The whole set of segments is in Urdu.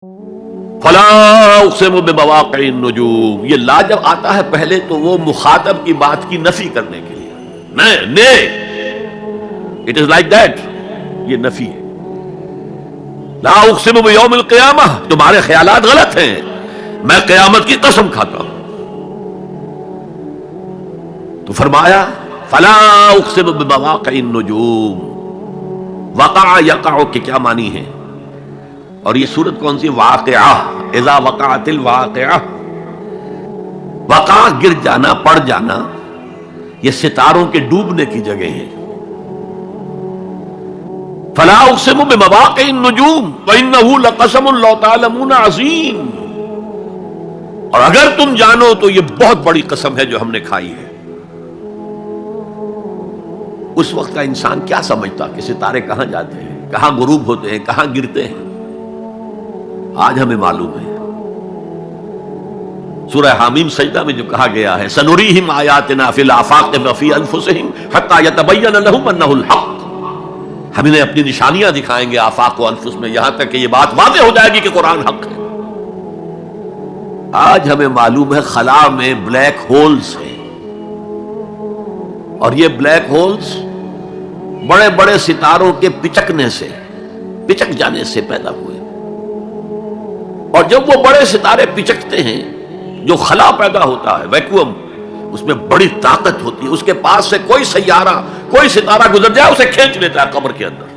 فلا اقسم بمواقع النجوم، یہ لا جب آتا ہے پہلے تو وہ مخاطب کی بات کی نفی کرنے کے لیے، اٹ از لائک دیٹ، یہ نفی ہے۔ لا اقسم بیوم القیامہ، تمہارے خیالات غلط ہیں، میں قیامت کی قسم کھاتا ہوں۔ تو فرمایا فلا اقسم بمواقع النجوم، وقع یقع کے کیا معنی ہے؟ اور یہ سورت کون سی؟ واقعہ، اذا وقعت الواقعہ، وقع گر جانا، پڑ جانا، یہ ستاروں کے ڈوبنے کی جگہ ہے۔ فلا اقسم بمواقع النجوم وانہ لقسم لو تعلمون عظیم، اور اگر تم جانو تو یہ بہت بڑی قسم ہے جو ہم نے کھائی ہے۔ اس وقت کا انسان کیا سمجھتا کہ ستارے کہاں جاتے ہیں، کہاں غروب ہوتے ہیں، کہاں گرتے ہیں؟ آج ہمیں معلوم ہے۔ سورہ حامیم سجدہ میں جو کہا گیا ہے سنریہم آیاتنا فی الآفاق وفی انفسہم حتی یتبین لہم انہ الحق، ہم انہیں اپنی نشانیاں دکھائیں گے آفاق و انفس میں، یہاں تک کہ یہ بات واضح ہو جائے گی کہ قرآن حق ہے۔ آج ہمیں معلوم ہے خلا میں بلیک ہولز ہیں، اور یہ بلیک ہولز بڑے بڑے ستاروں کے پچکنے سے، پچک جانے سے پیدا ہوئے، اور جب وہ بڑے ستارے پچکتے ہیں جو خلا پیدا ہوتا ہے، ویکیوم، اس میں بڑی طاقت ہوتی ہے، اس کے پاس سے کوئی سیارہ، کوئی ستارہ گزر جائے اسے کھینچ لیتا ہے قبر کے اندر۔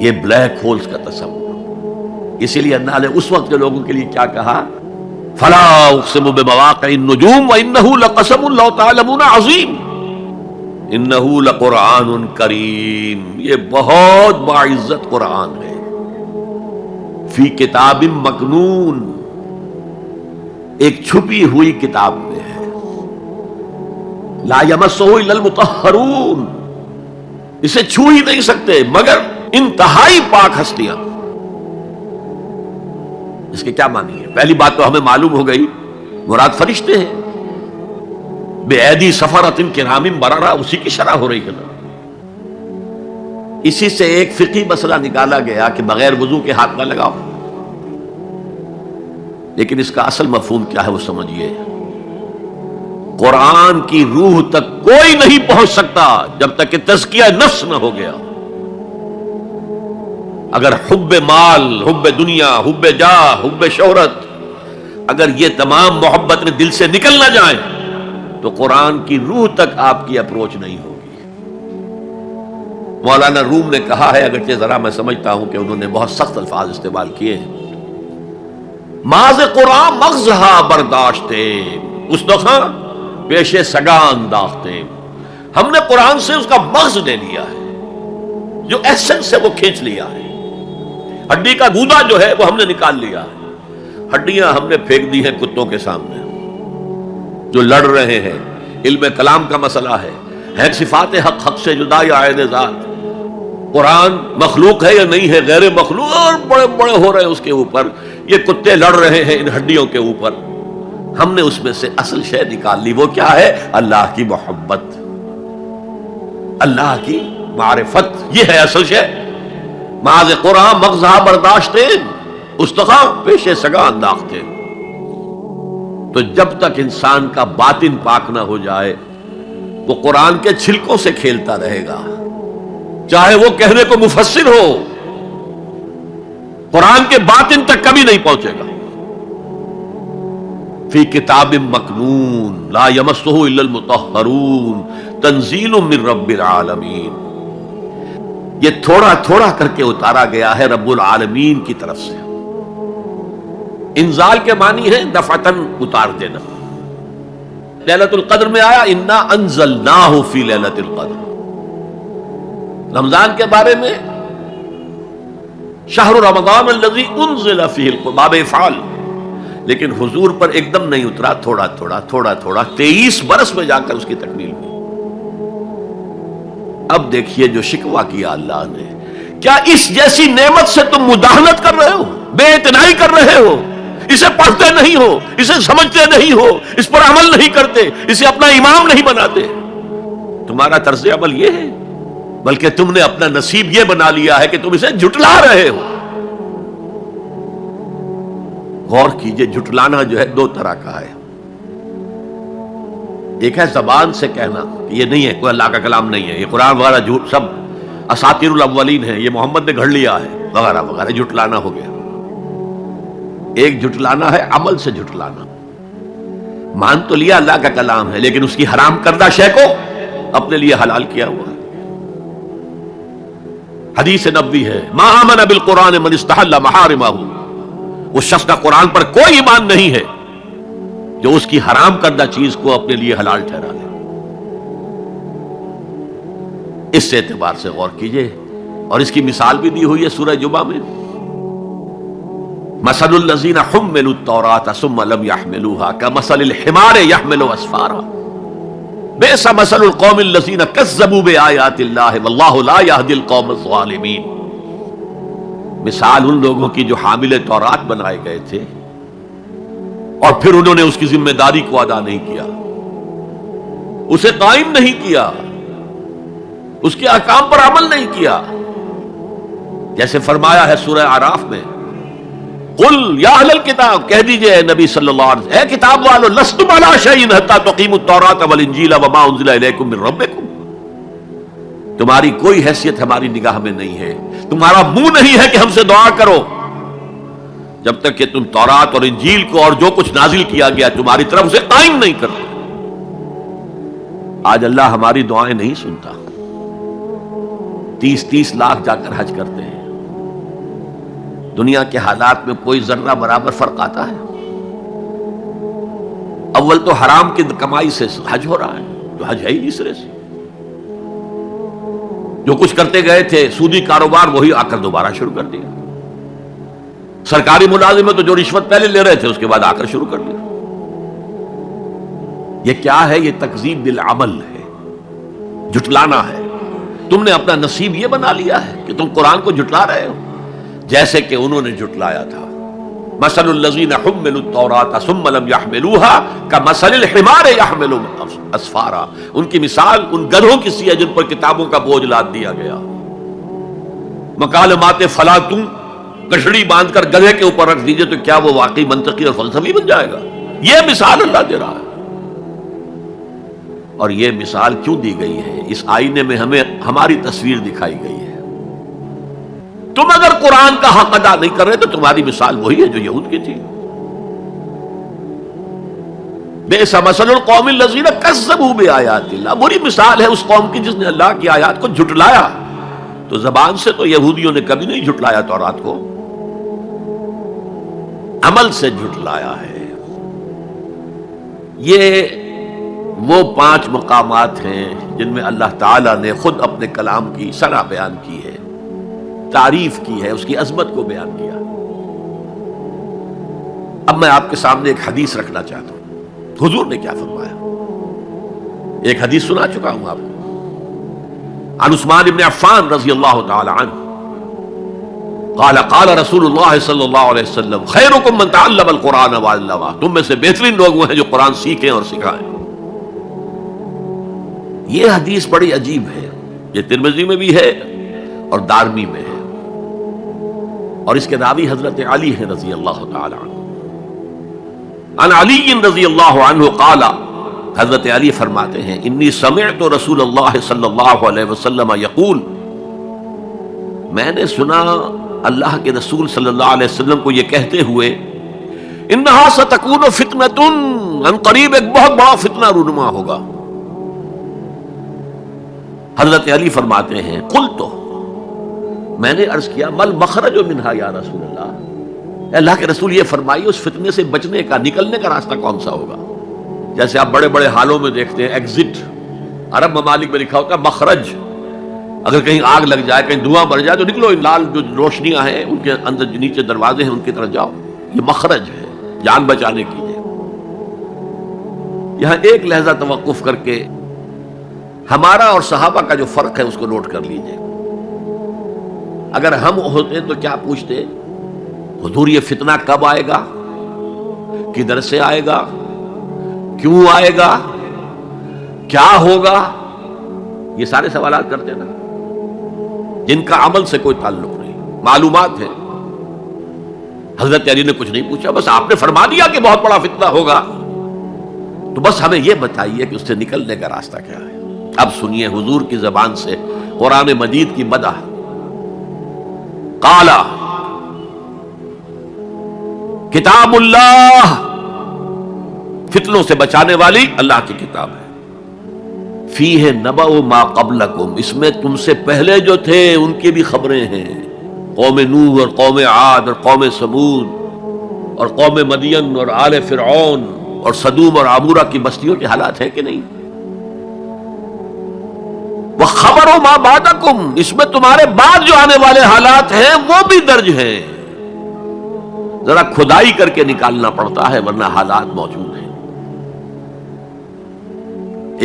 یہ بلیک ہولز کا تصور۔ اسی لیے اللہ نے اس وقت کے لوگوں کے لیے کیا کہا؟ فلا اقسم بمواقع النجوم وانہ لقسم لو تعلمون عظیم انہ لقرآن کریم، یہ بہت باعزت قرآن ہے، فی کتاب مکنون، ایک چھپی ہوئی کتاب میں ہے، لا یمسہ الا المطہرون، اسے چھو ہی نہیں سکتے مگر انتہائی پاک ہستیاں۔ اس کے کیا معنی ہے؟ پہلی بات تو ہمیں معلوم ہو گئی، مراد فرشتے ہیں، بے ایدی سفرۃ کرام بررہ، اسی کی شرح ہو رہی ہے نا۔ اسی سے ایک فقہی مسئلہ نکالا گیا کہ بغیر وضو کے ہاتھ نہ لگاؤ، لیکن اس کا اصل مفہوم کیا ہے وہ سمجھیے۔ قرآن کی روح تک کوئی نہیں پہنچ سکتا جب تک کہ تزکیہ نفس نہ ہو گیا۔ اگر حب مال، حب دنیا، حب جاہ، حب شہرت، اگر یہ تمام محبت دل سے نکل نہ جائیں تو قرآن کی روح تک آپ کی اپروچ نہیں ہوگی۔ مولانا روم نے کہا ہے، اگرچہ ذرا میں سمجھتا ہوں کہ انہوں نے بہت سخت الفاظ استعمال کیے ہیں، ماز قرآن مغزہا برداشتے استخاں پیش سگا انداختے، ہم نے قرآن سے اس کا مغز لے لیا ہے، جو ایسنس ہے وہ کھینچ لیا ہے، ہڈی کا گودا جو ہے وہ ہم نے نکال لیا ہے، ہڈیاں ہم نے پھینک دی ہیں کتوں کے سامنے جو لڑ رہے ہیں۔ علم کلام کا مسئلہ ہے صفات حق حق سے جدا یا عین ذات، قرآن مخلوق ہے یا نہیں ہے، غیر مخلوق، اور بڑے بڑے ہو رہے ہیں اس کے اوپر، یہ کتے لڑ رہے ہیں ان ہڈیوں کے اوپر۔ ہم نے اس میں سے اصل شے نکال لی، وہ کیا ہے؟ اللہ کی محبت، اللہ کی معرفت، یہ ہے اصل شے۔ ماذ قرآن مغزہ برداشتے استخاں پیش سگا انداختے۔ تو جب تک انسان کا باطن پاک نہ ہو جائے وہ قرآن کے چھلکوں سے کھیلتا رہے گا، چاہے وہ کہنے کو مفسر ہو، قرآن کے باطن تک کبھی نہیں پہنچے گا۔ فی کتاب مکنون لا یمسہ الا المطہرون تنزیل من رب العالمین، یہ تھوڑا تھوڑا کر کے اتارا گیا ہے رب العالمین کی طرف سے۔ انزال کے معنی ہے دفعتاً اتار دینا۔ لیلۃ القدر میں آیا انا انزلناہ فی لیلۃ القدر۔ رمضان کے بارے میں شہر رمضان الذی انزل فیہ القرآن، باب افعال، لیکن حضور پر ایک دم نہیں اترا، تھوڑا تھوڑا تھوڑا تھوڑا 23 برس میں جا کر اس کی تکمیل ہوئی۔ اب دیکھیے جو شکوہ کیا اللہ نے، کیا اس جیسی نعمت سے تم مداہنت کر رہے ہو، بے اعتنائی کر رہے ہو، اسے پڑھتے نہیں ہو، اسے سمجھتے نہیں ہو، اس پر عمل نہیں کرتے، اسے اپنا امام نہیں بناتے؟ تمہارا طرز عمل یہ ہے، بلکہ تم نے اپنا نصیب یہ بنا لیا ہے کہ تم اسے جھٹلا رہے ہو۔ غور کیجئے، جھٹلانا جو ہے دو طرح کا ہے. ایک ہے زبان سے کہنا کہ یہ نہیں ہے، کوئی اللہ کا کلام نہیں ہے، یہ قرآن وغیرہ جھوٹ، سب اساطیر الاولین ہے، یہ محمد نے گھڑ لیا ہے وغیرہ وغیرہ، جھٹلانا ہو گیا. ایک جھٹلانا ہے عمل سے جھٹلانا. مان تو لیا اللہ کا کلام ہے لیکن اس کی حرام کردہ شے کو اپنے لیے حلال کیا ہوا ہے. حدیث نبوی ہے، ما آمن بالقرآن من استحل محارمہ، اس شخص کا قرآن پر کوئی ایمان نہیں ہے جو اس کی حرام کردہ چیز کو اپنے لیے حلال ٹھہرا لے. اس سے اعتبار سے غور کیجئے. اور اس کی مثال بھی دی ہوئی ہے سورہ جمعہ میں، مثل الذین حملوا التوراۃ ثم لم يحملوها كمثل الحمار يحمل اسفارا بئس مثل القوم الذین کذبوا بآیات اللہ واللہ لا يهدی القوم الظالمین. مثال ان لوگوں کی جو حامل تورات بنائے گئے تھے اور پھر انہوں نے اس کی ذمہ داری کو ادا نہیں کیا، اسے قائم نہیں کیا، اس کے احکام پر عمل نہیں کیا. جیسے فرمایا ہے سورہ اعراف میں، قل یا اہل الکتاب، کہہ دیجئے اے نبی صلی اللہ علیہ وسلم، اے کتاب والو، لستم علی شیء حتی تقیموا التوراۃ والانجیل وما انزل الیکم من ربکم، تمہاری کوئی حیثیت ہماری نگاہ میں نہیں ہے، تمہارا منہ نہیں ہے کہ ہم سے دعا کرو جب تک کہ تم تورات اور انجیل کو اور جو کچھ نازل کیا گیا تمہاری طرف سے قائم نہیں کرتے. آج اللہ ہماری دعائیں نہیں سنتا. 30 لاکھ جا کر حج کرتے ہیں، دنیا کے حالات میں کوئی ذرہ برابر فرق آتا ہے؟ اول تو حرام کی کمائی سے حج ہو رہا ہے، تو حج ہے ہی نہیں سرے سے. جو کچھ کرتے گئے تھے سودی کاروبار وہی آ کر دوبارہ شروع کر دیا. سرکاری ملازمت تو جو رشوت پہلے لے رہے تھے اس کے بعد آ کر شروع کر دیا. یہ کیا ہے؟ یہ تکذیب بالعمل ہے، جھٹلانا ہے. تم نے اپنا نصیب یہ بنا لیا ہے کہ تم قرآن کو جھٹلا رہے ہو جیسے کہ انہوں نے جھٹلایا تھا. مثل الذین حملوا التوراۃ ثم لم يحملوها كمثل الحمار يحمل اسفارا، ان کی مثال ان گدھوں کی سی ہے جن پر کتابوں کا بوجھ لاد دیا گیا. مکالمات فلا تم، کشڑی باندھ کر گدھے کے اوپر رکھ دیجئے تو کیا وہ واقعی منطقی اور فلسفی بن جائے گا؟ یہ مثال اللہ دے رہا ہے. اور یہ مثال کیوں دی گئی ہے؟ اس آئینے میں ہمیں ہماری تصویر دکھائی گئی ہے. تم اگر قرآن کا حق ادا نہیں کر رہے تو تمہاری مثال وہی ہے جو یہود کی تھی. بئس مثل القوم الذین کذبوا بآیات اللہ، بری مثال ہے اس قوم کی جس نے اللہ کی آیات کو جھٹلایا. تو زبان سے تو یہودیوں نے کبھی نہیں جھٹلایا تورات کو، عمل سے جھٹلایا ہے. یہ وہ 5 مقامات ہیں جن میں اللہ تعالیٰ نے خود اپنے کلام کی شرح بیان کی ہے، تعریف کی ہے، اس کی عظمت کو بیان کیا. اب میں آپ کے سامنے ایک حدیث رکھنا چاہتا ہوں. حضور نے کیا فرمایا؟ ایک حدیث سنا چکا ہوں آپ کو، عن عثمان بن عفان رضی اللہ تعالی عنہ قال قال رسول اللہ صلی اللہ علیہ وسلم خیرکم من تعلم القرآن وعلمہ، تم میں سے بہترین لوگ وہ ہیں جو قرآن سیکھیں اور سکھائیں. یہ حدیث بڑی عجیب ہے، یہ ترمذی میں بھی ہے اور دارمی میں ہے، اور اس کے راوی حضرت علی ہیں رضی اللہ تعالی عنہ. عن علی رضی اللہ عنہ قال، حضرت علی فرماتے ہیں انی سمعت رسول اللہ صلی اللہ علیہ وسلم یقول، میں نے سنا اللہ کے رسول صلی اللہ علیہ وسلم کو یہ کہتے ہوئے، انہا ستکون فتنۃ، ان قریب ایک بہت بڑا فتنہ رونما ہوگا. حضرت علی فرماتے ہیں قلت، میں نے عرض کیا مل مخرج منہا یا رسول اللہ، اللہ کے رسول یہ فرمائیے اس فتنے سے بچنے کا، نکلنے کا راستہ کون سا ہوگا؟ جیسے آپ بڑے بڑے حالوں میں دیکھتے ہیں ایگزٹ، عرب ممالک میں لکھا ہوتا ہے مخرج، اگر کہیں آگ لگ جائے، کہیں دھواں بڑھ جائے تو نکلو، لال جو روشنیاں ہیں ان کے اندر جو نیچے دروازے ہیں ان کی طرف جاؤ. یہ مخرج ہے جان بچانے کے لیے. یہاں ایک لحظہ توقف کر کے ہمارا اور صحابہ کا جو فرق ہے اس کو نوٹ کر لیجئے. اگر ہم ہوتے تو کیا پوچھتے؟ حضور یہ فتنہ کب آئے گا، کدھر سے آئے گا، کیوں آئے گا، کیا ہوگا؟ یہ سارے سوالات کرتے نا جن کا عمل سے کوئی تعلق نہیں، معلومات ہیں. حضرت علی نے کچھ نہیں پوچھا، بس آپ نے فرما دیا کہ بہت بڑا فتنہ ہوگا، تو بس ہمیں یہ بتائیے کہ اس سے نکلنے کا راستہ کیا ہے۔ اب سنیے حضور کی زبان سے قرآن مجید کی مدح۔ قال کتاب اللہ، فتنوں سے بچانے والی اللہ کی کتاب ہے، فیہ نبأ ما قبلکم، اس میں تم سے پہلے جو تھے ان کی بھی خبریں ہیں، قوم نوح اور قوم عاد اور قوم سمود اور قوم مدین اور آل فرعون اور صدوم اور عمورہ کی بستیوں کے حالات ہیں کہ نہیں؟ وَخَبَرُ مَا بَعْدَكُمْ، اس میں تمہارے بعد جو آنے والے حالات ہیں وہ بھی درج ہیں، ذرا کھدائی کر کے نکالنا پڑتا ہے ورنہ حالات موجود ہیں۔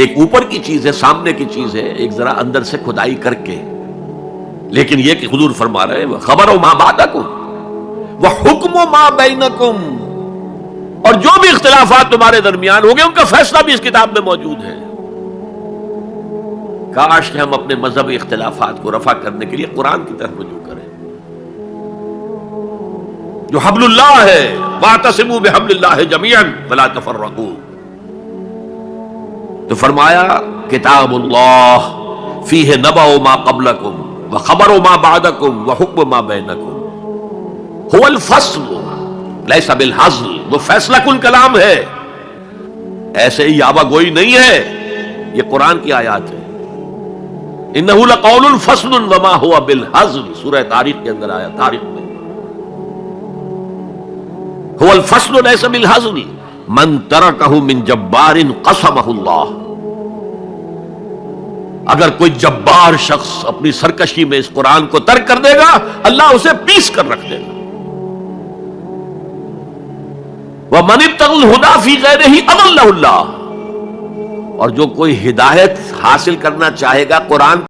ایک اوپر کی چیز ہے، سامنے کی چیز ہے، ایک ذرا اندر سے کھدائی کر کے، لیکن یہ کہ حضور فرما رہے ہیں خبر ما بعدکم وحکم ما بینکم، اور جو بھی اختلافات تمہارے درمیان ہوں گے ان کا فیصلہ بھی اس کتاب میں موجود ہے۔ کاش کہ ہم اپنے مذہبی اختلافات کو رفع کرنے کے لیے قرآن کی طرف رجوع کریں، جو حبل اللہ ہے، واعتصموا بحبل اللہ جميعا ولا تفرقوا۔ تو فرمایا کتاب اللہ فیہ نبأ ما قبلکم وخبر ما بعدکم وحکم ما بینکم، هو الفصل لیس بالحزل، وہ فیصلہ کن کلام ہے، ایسے ہی یابہ گوئی نہیں ہے، یہ قرآن کی آیات ہے۔ انہ لقول فصل وما هو بالحزل، سورہ تاریخ کے اندر آیا، تاریخ میں هو الفصل لیس بالحزل من ترکہ من جبار قسمہ اللہ، اگر کوئی جبار شخص اپنی سرکشی میں اس قرآن کو ترک کر دے گا اللہ اسے پیس کر رکھ دے گا۔ وَمَنِ ابْتَغَى الْهُدَى فِي غَيْرِهِ أَضَلَّهُ اللَّهُ، اور جو کوئی ہدایت حاصل کرنا چاہے گا قرآن